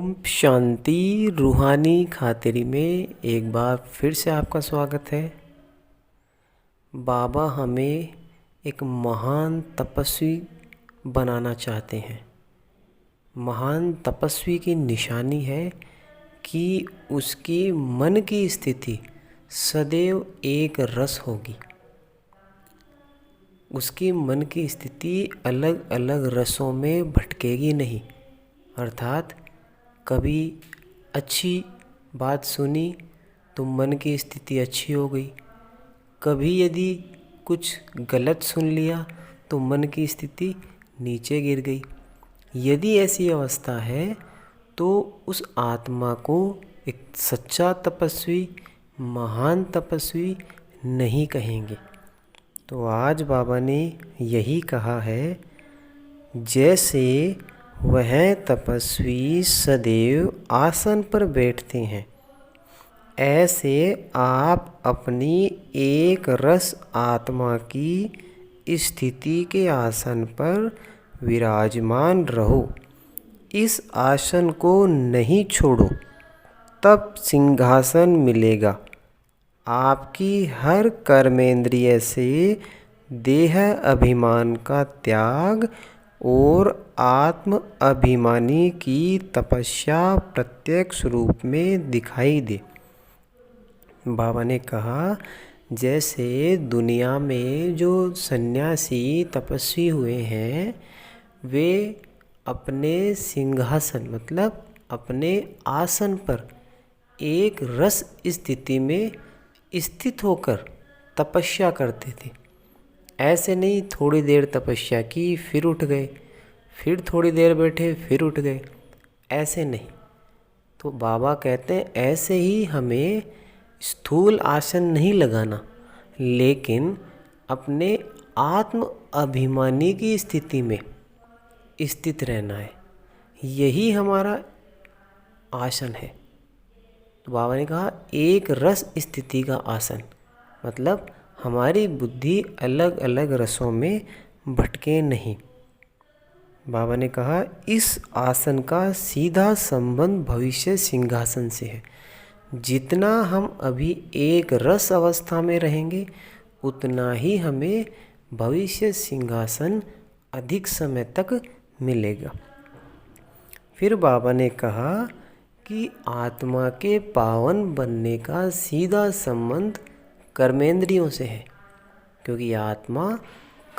ओम शांति। रूहानी खातिरी में एक बार फिर से आपका स्वागत है। बाबा हमें एक महान तपस्वी बनाना चाहते हैं। महान तपस्वी की निशानी है कि उसकी मन की स्थिति सदैव एक रस होगी। उसकी मन की स्थिति अलग अलग रसों में भटकेगी नहीं। अर्थात कभी अच्छी बात सुनी तो मन की स्थिति अच्छी हो गई, कभी यदि कुछ गलत सुन लिया तो मन की स्थिति नीचे गिर गई। यदि ऐसी अवस्था है तो उस आत्मा को एक सच्चा तपस्वी, महान तपस्वी नहीं कहेंगे। तो आज बाबा ने यही कहा है, जैसे वह तपस्वी सदैव आसन पर बैठते हैं, ऐसे आप अपनी एक रस आत्मा की स्थिति के आसन पर विराजमान रहो। इस आसन को नहीं छोड़ो, तब सिंहासन मिलेगा। आपकी हर कर्मेंद्रिय से देह अभिमान का त्याग और आत्म अभिमानी की तपस्या प्रत्यक्ष रूप में दिखाई दे। बाबा ने कहा, जैसे दुनिया में जो सन्यासी तपस्वी हुए हैं, वे अपने सिंहासन मतलब अपने आसन पर एक रस स्थिति में स्थित होकर तपस्या करते थे। ऐसे नहीं थोड़ी देर तपस्या की फिर उठ गए, फिर थोड़ी देर बैठे फिर उठ गए, ऐसे नहीं। तो बाबा कहते हैं ऐसे ही हमें स्थूल आसन नहीं लगाना, लेकिन अपने आत्म अभिमानी की स्थिति में स्थित रहना है। यही हमारा आसन है। तो बाबा ने कहा एक रस स्थिति का आसन, मतलब हमारी बुद्धि अलग अलग रसों में भटके नहीं। बाबा ने कहा इस आसन का सीधा संबंध भविष्य सिंहासन से है। जितना हम अभी एक रस अवस्था में रहेंगे, उतना ही हमें भविष्य सिंहासन अधिक समय तक मिलेगा। फिर बाबा ने कहा कि आत्मा के पावन बनने का सीधा संबंध कर्मेंद्रियों से है, क्योंकि आत्मा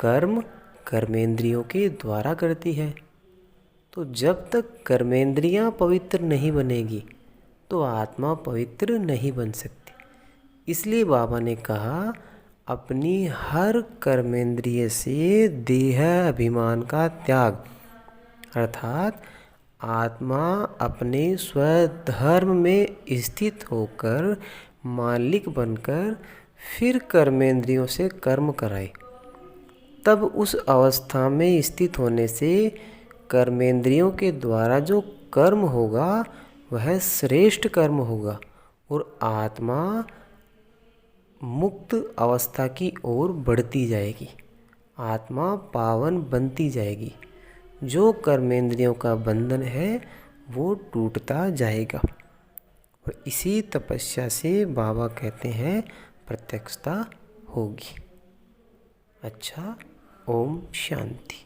कर्म कर्मेंद्रियों के द्वारा करती है। तो जब तक कर्मेंद्रियां पवित्र नहीं बनेगी तो आत्मा पवित्र नहीं बन सकती। इसलिए बाबा ने कहा अपनी हर कर्मेंद्रिय से देह अभिमान का त्याग, अर्थात आत्मा अपने स्वधर्म में स्थित होकर मालिक बनकर फिर कर्मेंद्रियों से कर्म कराए। तब उस अवस्था में स्थित होने से कर्मेंद्रियों के द्वारा जो कर्म होगा वह श्रेष्ठ कर्म होगा और आत्मा मुक्त अवस्था की ओर बढ़ती जाएगी। आत्मा पावन बनती जाएगी। जो कर्मेंद्रियों का बंधन है वो टूटता जाएगा। और इसी तपस्या से बाबा कहते हैं प्रत्यक्षता होगी। अच्छा, ओम शांति।